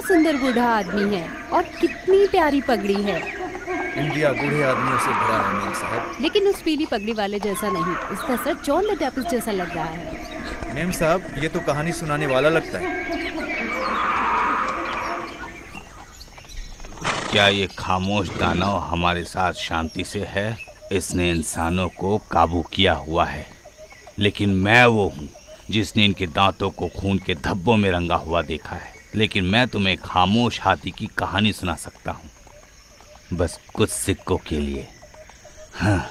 सुंदर बूढ़ा आदमी है और कितनी प्यारी पगड़ी है। इंडिया बूढ़े आदमियों से भरा है मेम साहब। लेकिन उस पीली पगड़ी वाले जैसा नहीं, उसका सर जॉन द बैप्टिस्ट जैसा लग रहा है। मेम साहब, ये तो कहानी सुनाने वाला लगता है। क्या ये खामोश दानव हमारे साथ शांति से है? इसने इंसानों को काबू किया हुआ है, लेकिन मैं वो हूँ जिसने इनके दांतों को खून के धब्बों में रंगा हुआ देखा है। लेकिन मैं तुम्हें खामोश हाथी की कहानी सुना सकता हूँ, बस कुछ सिक्कों के लिए। हाँ,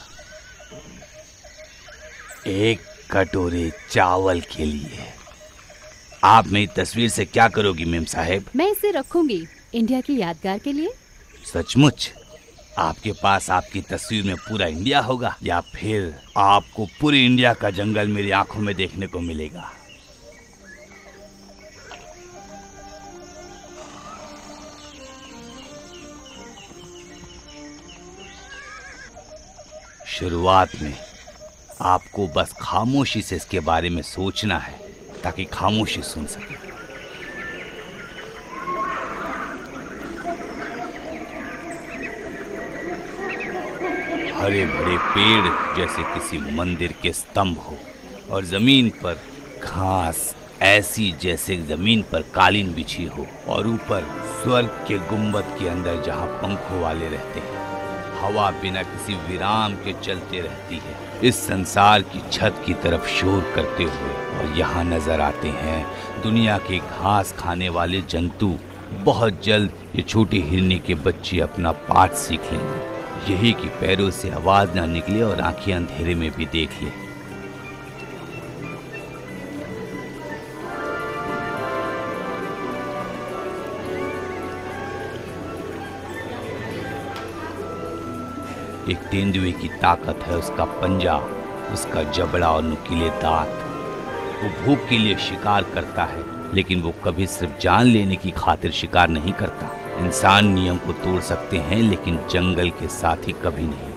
एक कटोरे चावल के लिए। आप मेरी तस्वीर से क्या करोगी मेम साहेब? मैं इसे रखूंगी इंडिया की यादगार के लिए। सचमुच? आपके पास आपकी तस्वीर में पूरा इंडिया होगा, या फिर आपको पूरी इंडिया का जंगल मेरी आंखों में देखने को मिलेगा? शुरुआत में आपको बस खामोशी से इसके बारे में सोचना है, ताकि खामोशी सुन सके। हरे भरे पेड़ जैसे किसी मंदिर के स्तंभ हो, और जमीन पर घास ऐसी जैसे जमीन पर कालीन बिछी हो, और ऊपर स्वर्ग के गुंबद के अंदर जहां पंखों वाले रहते हैं। हवा बिना किसी विराम के चलते रहती है, इस संसार की छत की तरफ शोर करते हुए। और यहाँ नजर आते हैं दुनिया के घास खाने वाले जंतु। बहुत जल्द ये छोटी हिरनी के बच्चे अपना पाठ सीख लेंगे, यही कि पैरों से आवाज ना निकले और आंखें अंधेरे में भी देख ले। एक तेंदुए की ताकत है उसका पंजा, उसका जबड़ा और नुकीले दांत। वो भूख के लिए शिकार करता है, लेकिन वो कभी सिर्फ जान लेने की खातिर शिकार नहीं करता। इंसान नियम को तोड़ सकते हैं, लेकिन जंगल के साथ ही कभी नहीं।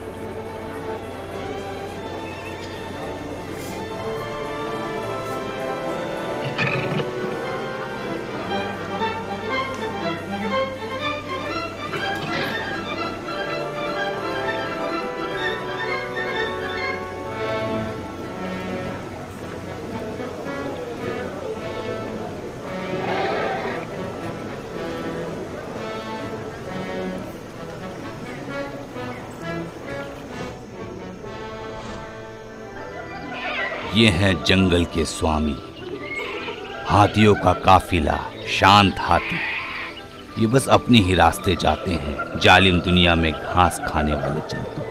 ये हैं जंगल के स्वामी, हाथियों का काफिला, शांत हाथी। ये बस अपने ही रास्ते जाते हैं, जालिम दुनिया में घास खाने वाले जंतु।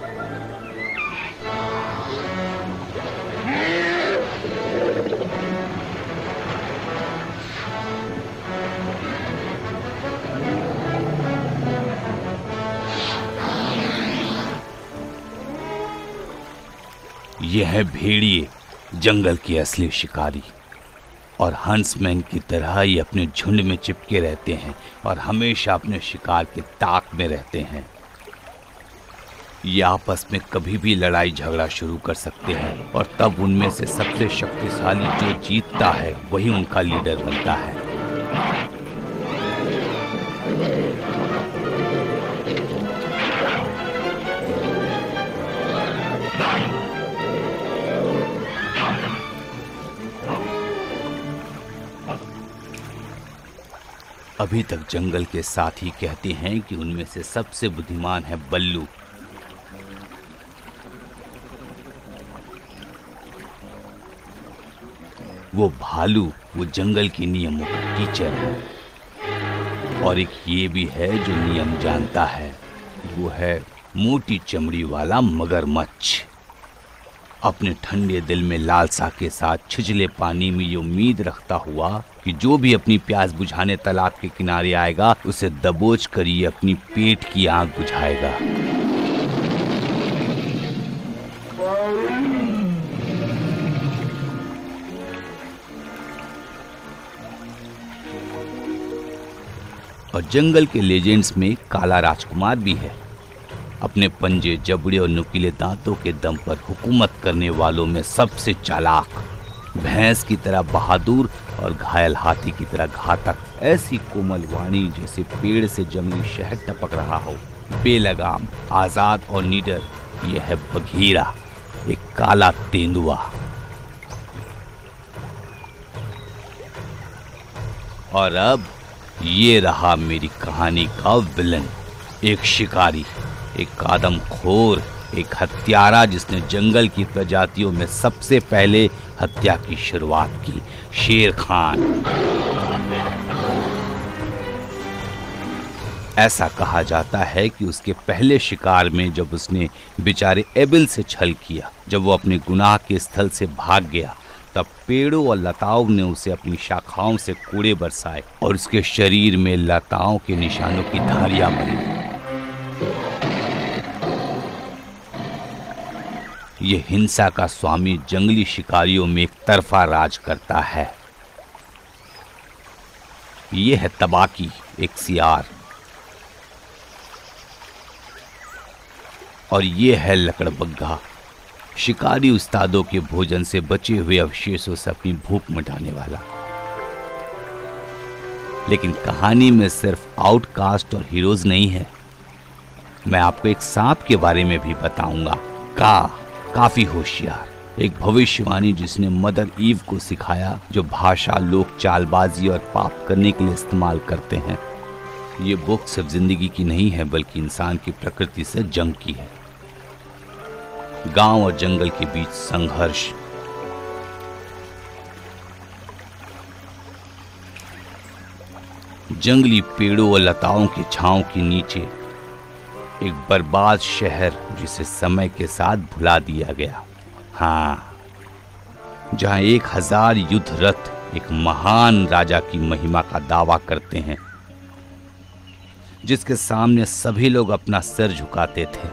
ये है भेड़िए, जंगल के असली शिकारी। और हंसमैन की तरह ये अपने झुंड में चिपके रहते हैं और हमेशा अपने शिकार के ताक में रहते हैं। ये आपस में कभी भी लड़ाई झगड़ा शुरू कर सकते हैं, और तब उनमें से सबसे शक्तिशाली जो जीतता है वही उनका लीडर बनता है। अभी तक जंगल के साथी कहते हैं कि उनमें से सबसे बुद्धिमान है बल्लू। वो भालू, वो जंगल के नियमों का टीचर है। और एक ये भी है जो नियम जानता है, वो है मोटी चमड़ी वाला मगरमच्छ। अपने ठंडे दिल में लालसा के साथ छिछले पानी में ये उम्मीद रखता हुआ कि जो भी अपनी प्यास बुझाने तालाब के किनारे आएगा, उसे दबोच कर ये अपनी पेट की आग बुझाएगा। और जंगल के लेजेंड्स में काला राजकुमार भी है। अपने पंजे, जबड़े और नुकीले दांतों के दम पर हुकूमत करने वालों में सबसे चालाक, भैंस की तरह बहादुर और घायल हाथी की तरह घातक। ऐसी कोमल वाणी जैसे पेड़ से जंगली शहद टपक रहा हो, बेलगाम, आजाद और निडर। यह है बघीरा, एक काला तेंदुआ। और अब ये रहा मेरी कहानी का विलन, एक शिकारी, एक आदमखोर, एक हत्यारा जिसने जंगल की प्रजातियों में सबसे पहले हत्या की शुरुआत की, शेर खान। ऐसा कहा जाता है कि उसके पहले शिकार में जब उसने बेचारे एबिल से छल किया, जब वो अपने गुनाह के स्थल से भाग गया, तब पेड़ों और लताओं ने उसे अपनी शाखाओं से कूड़े बरसाए और उसके शरीर में लताओं के निशानों की धारियां मरी। ये हिंसा का स्वामी जंगली शिकारियों में एक तरफा राज करता है। ये है तबाकी, एक सियार। और ये है लकड़बग्घा, शिकारी उस्तादों के भोजन से बचे हुए अवशेषों से अपनी भूख मिटाने वाला। लेकिन कहानी में सिर्फ आउटकास्ट और हीरोज नहीं है। मैं आपको एक सांप के बारे में भी बताऊंगा, काफी होशियार, एक भविष्यवाणी जिसने मदर ईव को सिखाया जो भाषा लोग चालबाजी और पाप करने के लिए इस्तेमाल करते हैं। ये बुक सिर्फ जिंदगी की नहीं है बल्कि इंसान की प्रकृति से जंग की है। गांव और जंगल के बीच संघर्ष, जंगली पेड़ों और लताओं की छांव के नीचे एक बर्बाद शहर जिसे समय के साथ भुला दिया गया। हाँ, जहां 1000 युद्ध रथ एक महान राजा की महिमा का दावा करते हैं, जिसके सामने सभी लोग अपना सिर झुकाते थे।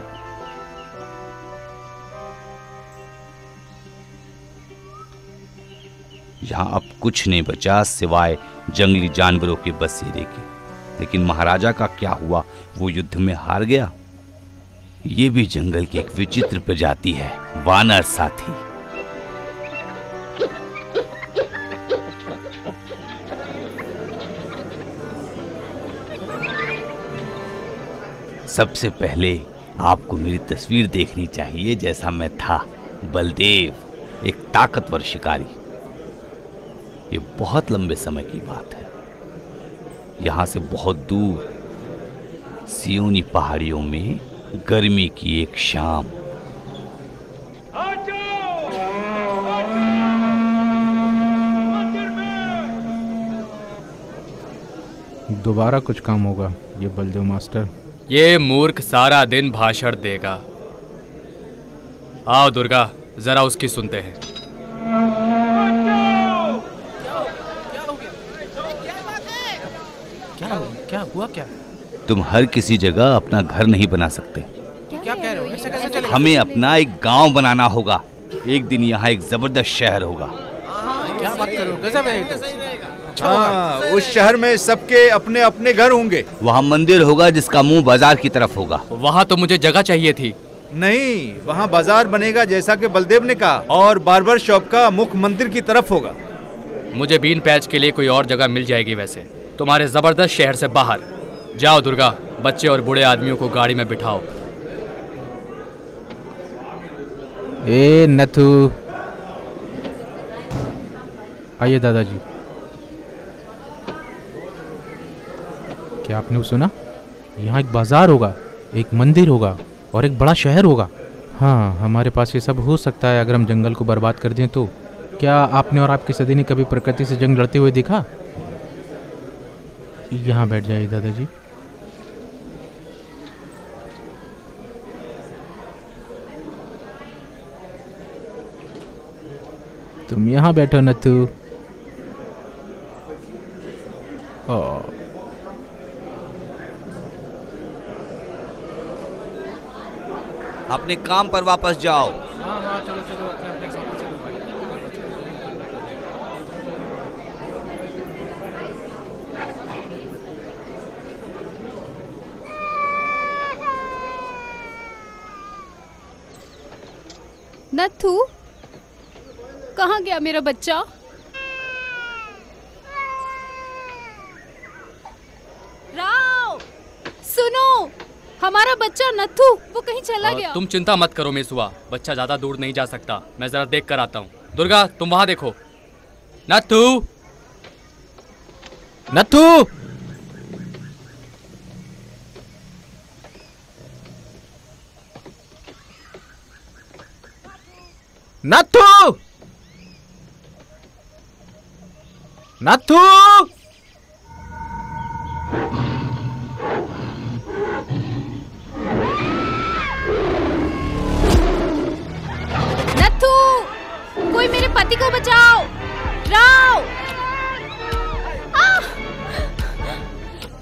यहां अब कुछ नहीं बचा सिवाय जंगली जानवरों के बसेरे के। लेकिन महाराजा का क्या हुआ? वो युद्ध में हार गया। ये भी जंगल की एक विचित्र प्रजाति है, वानर साथी। सबसे पहले आपको मेरी तस्वीर देखनी चाहिए जैसा मैं था। बलदेव, एक ताकतवर शिकारी। ये बहुत लंबे समय की बात है। यहां से बहुत दूर सियोनी पहाड़ियों में गर्मी की एक शाम, दोबारा कुछ काम होगा ये बलदेव मास्टर। ये मूर्ख सारा दिन भाषण देगा। आओ दुर्गा, जरा उसकी सुनते हैं। क्या हुआ? क्या तुम हर किसी जगह अपना घर नहीं बना सकते। क्या कह रहे हो? ऐसे कैसे चलेगा? हमें अपना एक गांव बनाना होगा। एक दिन यहाँ एक जबरदस्त शहर होगा। क्या बात कर रहे हो? गजब है। हाँ, उस शहर में सबके अपने अपने घर होंगे। वहाँ मंदिर होगा जिसका मुंह बाजार की तरफ होगा। वहाँ तो मुझे जगह चाहिए थी। नहीं, वहाँ बाजार बनेगा जैसा कि बलदेव ने कहा, और बार्बर शॉप का मुख मंदिर की तरफ होगा। मुझे बीन पैच के लिए कोई और जगह मिल जाएगी वैसे, तुम्हारे जबरदस्त शहर से बाहर। जाओ दुर्गा, बच्चे और बूढ़े आदमियों को गाड़ी में बिठाओ। ए नथु, आइए दादाजी। क्या आपने सुना? यहाँ एक बाजार होगा, एक मंदिर होगा और एक बड़ा शहर होगा। हाँ, हमारे पास ये सब हो सकता है अगर हम जंगल को बर्बाद कर दें तो। क्या आपने और आपकी सदी ने कभी प्रकृति से जंग लड़ते हुए देखा? यहाँ बैठ जाइए दादाजी। तुम यहाँ बैठो नथु। अपने काम पर वापस जाओ। हाँ, चलो चलो अपने काम पर चलो। नथु, कहाँ गया मेरा बच्चा? हमारा बच्चा नथु वो कहीं चला गया। तुम चिंता मत करो मेसुआ, बच्चा ज्यादा दूर नहीं जा सकता। मैं जरा देख कर आता हूँ। दुर्गा तुम वहां देखो। नथु, नथु, नथु, नथु, नथु, कोई मेरे पति को बचाओ। राव,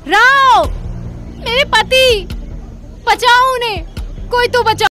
राव, मेरे पति, बचाओ उन्हें, कोई तो बचाओ।